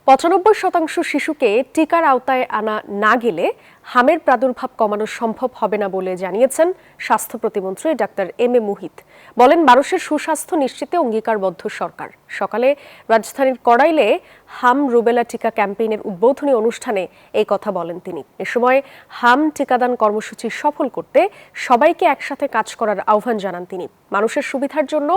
৯৫% শিশুকে টিকার আওতায় আনা না গেলে হামের প্রাদুর্ভাব কমানো সম্ভব হবে না বলে জানিয়েছেন স্বাস্থ্য প্রতিমন্ত্রী ডাক্তার এম এ মুহিত। বলেন, মানুষের সুস্বাস্থ্য নিশ্চিতে অঙ্গীকারবদ্ধ সরকার। সকালে রাজধানীর কড়াইলে হাম রুবেলা টিকা ক্যাম্পেইনের উদ্বোধনী অনুষ্ঠানে এই কথা বলেন তিনি। এ সময় হাম টিকাদান কর্মসূচি সফল করতে সবাইকে একসাথে কাজ করার আহ্বান জানান তিনি। মানুষের সুবিধার জন্য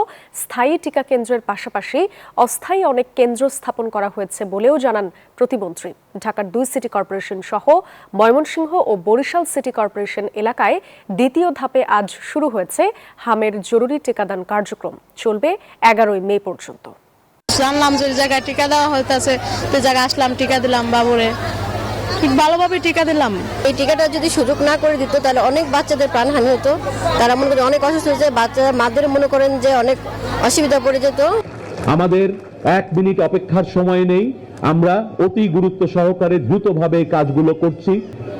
স্থায়ী টিকা কেন্দ্রের পাশাপাশি অস্থায়ী অনেক কেন্দ্র স্থাপন করা হয়েছে বলেও জানান প্রতিমন্ত্রী। ঢাকার 2 সিটি কর্পোরেশন সহ ময়মনসিংহ ও বরিশাল সিটি কর্পোরেশন এলাকায় দ্বিতীয় ধাপে আজ শুরু হয়েছে হামের জরুরি টিকাদান কার্যক্রম। চলবে 11 মে পর্যন্ত। জানলাম যে জায়গায় টিকা দেওয়া হইতেছে, তো জায়গায় আসলাম, টিকা দিলাম বাবুরে। ঠিক ভালোভাবে টিকা দিলাম। এই টিকাটা যদি সুযোগ না করে দিত তাহলে অনেক বাচ্চাদের প্রাণহানি হতো। তারা মনে করেন অনেক অসুস্থ হয়েছে, বাচ্চারা মাদের মনে করেন যে অনেক অসুবিধা পড়ে যেত। আমাদের 1 মিনিট অপেক্ষার সময় নেই। আমরা অতি গুরুত্ব সহকারে দ্রুতভাবে কাজগুলো করছি।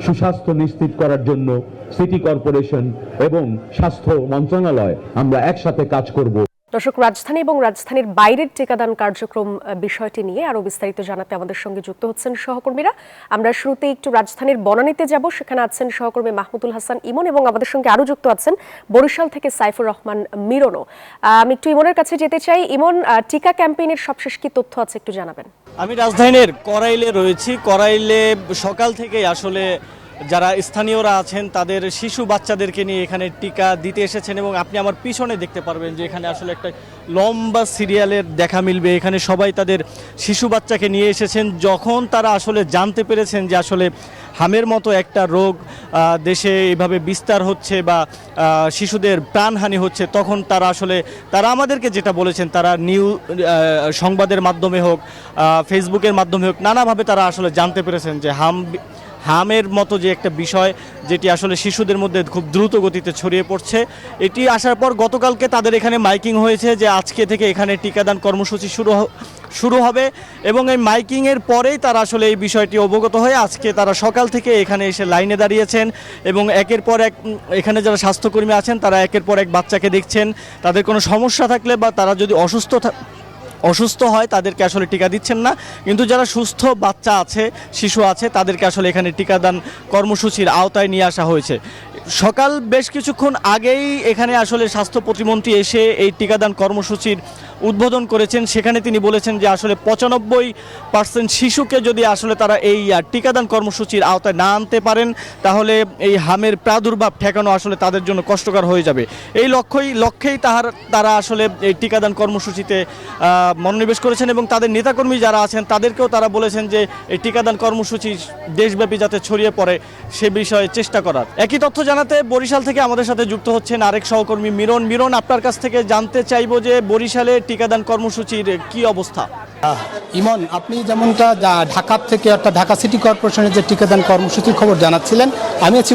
সুস্বাস্থ্য নিশ্চিত করার জন্য সিটি কর্পোরেশন এবং স্বাস্থ্য মন্ত্রণালয় আমরা একসাথে কাজ করব। দর্শক, রাজধানী এবং রাজধানীর বাইরের টিকাদান কার্যক্রম বিষয়টি নিয়ে আরো বিস্তারিত জানাতে আমাদের সঙ্গে যুক্ত হচ্ছেন সহকর্মীরা। আমরা শুরুতে একটু রাজধানীর বনানীতে যাব। সেখানে আছেন সহকর্মী মাহমুদুল হাসান ইমন এবং আমাদের সঙ্গে আরো যুক্ত আছেন বরিশাল থেকে সাইফুর রহমান মিরনও। আমি একটু ইমনের কাছে যেতে চাই। ইমন, টিকা ক্যাম্পেইনের সবশেষ কি তথ্য আছে একটু জানাবেন? আমি রাজধানীর কড়াইলে রয়েছি। কড়াইলে সকাল থেকে আসলে যারা স্থানীয়রা আছেন তাদের শিশু বাচ্চাদেরকে নিয়ে এখানে টিকা দিতে এসেছেন এবং আপনি আমার পিছনে দেখতে পারবেন যে এখানে আসলে একটা লম্বা সিরিয়ালের দেখা মিলবে। এখানে সবাই তাদের শিশু বাচ্চাকে নিয়ে এসেছেন যখন তারা আসলে জানতে পেরেছেন যে আসলে হামের মতো একটা রোগ দেশে এইভাবে বিস্তার হচ্ছে বা শিশুদের প্রাণহানি হচ্ছে। তখন তারা আমাদেরকে যেটা বলেছেন, তারা সংবাদের মাধ্যমে হোক, ফেসবুকের মাধ্যমে হোক, নানাভাবে তারা আসলে জানতে পেরেছেন যে হামের মতো যে একটা বিষয় যেটি আসলে শিশুদের মধ্যে খুব দ্রুত গতিতে ছড়িয়ে পড়ছে। এটি আসার পর গতকালকে তাদের এখানে মাইকিং হয়েছে যে আজকে থেকে এখানে টিকাদান কর্মসূচি শুরু হবে এবং এই মাইকিংয়ের পরেই তারা আসলে এই বিষয়টি অবগত হয়ে আজকে তারা সকাল থেকে এখানে এসে লাইনে দাঁড়িয়েছেন এবং একের পর এক এখানে যারা স্বাস্থ্যকর্মী আছেন তারা একের পর এক বাচ্চাকে দেখছেন। তাদের কোনো সমস্যা থাকলে বা তারা যদি অসুস্থ হয় তাদেরকে আসলে টিকা দিচ্ছেন না, কিন্তু যারা সুস্থ বাচ্চা আছে, শিশু আছে, তাদেরকে আসলে এখানে টিকাদান কর্মসূচির আওতায় নিয়ে আসা হয়েছে। সকাল বেশ কিছুক্ষণ আগেই এখানে আসলে স্বাস্থ্য প্রতিমন্ত্রী এসে এই টিকাদান কর্মসূচির উদ্বোধন করেছেন। সেখানে তিনি বলেছেন যে আসলে 95% শিশুকে যদি আসলে তারা এই টিকাদান কর্মসূচির আওতায় না আনতে পারেন তাহলে এই হামের প্রাদুর্ভাব ঠেকানো আসলে তাদের জন্য কষ্টকর হয়ে যাবে। এই লক্ষ্যেই তারা আসলে এই টিকাদান কর্মসূচিতে মনোনিবেশ করেছেন এবং তাদের নেতাকর্মী যারা আছেন তাদেরকেও তারা বলেছেন যে এই টিকাদান কর্মসূচি দেশব্যাপী যাতে ছড়িয়ে পড়ে সে বিষয়ে চেষ্টা করার। একই তথ্য জানাতে বরিশাল থেকে আমাদের সাথে যুক্ত হচ্ছেন আরেক সহকর্মী মিরন, আপনার কাছ থেকে জানতে চাইবো যে বরিশালে টিকাদান কর্মসূচির কি অবস্থা? ইমন, আপনি যেমনটা ঢাকা থেকে অর্থাৎ ঢাকা সিটি কর্পোরেশনের যে টিকাদান কর্মসূচির খবর জানাচ্ছিলেন, আমি আছি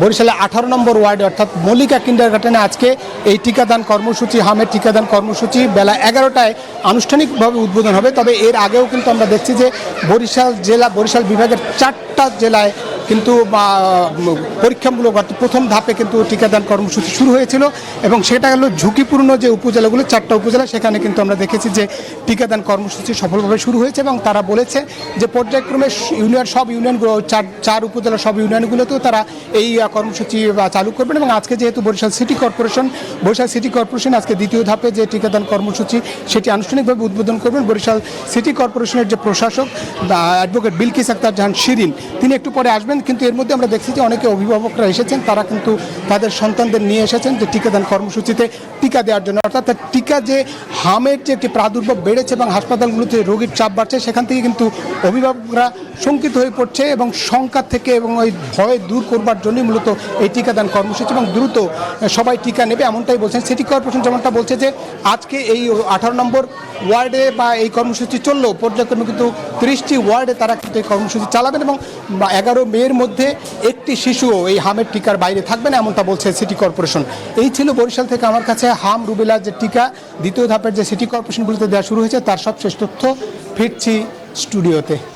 বরিশালে 18 নম্বর ওয়ার্ডে অর্থাৎ মল্লিকা কিন্ডারগার্টেনে আজকে এই টিকাদান কর্মসূচি, হামের টিকাদান কর্মসূচি বেলা 11টায় আনুষ্ঠানিকভাবে উদ্বোধন হবে। তবে এর আগেও কিন্তু আমরা দেখছি যে বরিশাল বিভাগের 4টা জেলায় কিন্তু পরীক্ষামূলক প্রথম ধাপে কিন্তু টিকাদান কর্মসূচি শুরু হয়েছিল এবং সেটা হলো ঝুঁকিপূর্ণ যে উপজেলাগুলো, 4টা উপজেলা, সেখানে কিন্তু আমরা দেখেছি যে টিকাদান কর্মসূচি সফলভাবে শুরু হয়েছে এবং তারা বলেছে যে পর্যায়ক্রমে সব ইউনিয়নগুলো, 4 উপজেলার সব ইউনিয়নগুলোতেও তারা এই কর্মসূচি চালু করবেন এবং আজকে যেহেতু বরিশাল সিটি কর্পোরেশন আজকে দ্বিতীয় ধাপে যে টিকাদান কর্মসূচি সেটি আনুষ্ঠানিকভাবে উদ্বোধন করবেন। বরিশাল সিটি কর্পোরেশনের যে প্রশাসক অ্যাডভোকেট বিলকিস আক্তার জাহান শিরিন, তিনি একটু পরে আসবেন। কিন্তু এর মধ্যে আমরা দেখছি যে অনেকে অভিভাবকরা এসেছেন, তারা কিন্তু তাদের সন্তানদের নিয়ে এসেছেন যে টিকাদান কর্মসূচিতে টিকা দেওয়ার জন্য। অর্থাৎ টিকা যে হামের যে একটি প্রাদুর্ভাব বেড়েছে এবং হাসপাতালগুলোতে রোগীর চাপ বাড়ছে, সেখান থেকে কিন্তু অভিভাবকরা শঙ্কিত হয়ে পড়ছে এবং শঙ্কা থেকে এবং ওই ভয় দূর করবার জন্যই মূলত এই টিকাদান কর্মসূচি এবং দ্রুত সবাই টিকা নেবে এমনটাই বলছেন সিটি কর্পোরেশন। যেমনটা বলছে যে আজকে এই 18 নম্বর ওয়ার্ডে বা এই কর্মসূচি চললেও পর্যায়ক্রমে কিন্তু 30টি ওয়ার্ডে তারা কিন্তু এই কর্মসূচি চালাবেন এবং 11 মের মধ্যে একটি শিশুও এই হামের টিকার বাইরে থাকবে না, এমনটা বলছে সিটি কর্পোরেশন। এই ছিল বরিশাল থেকে আমার কাছে হাম রুবেলার যে টিকা দ্বিতীয় ধাপের যে সিটি কর্পোরেশনগুলিতে দেওয়া শুরু হয়েছে তার সবশেষ তথ্য। ফিরছি স্টুডিওতে।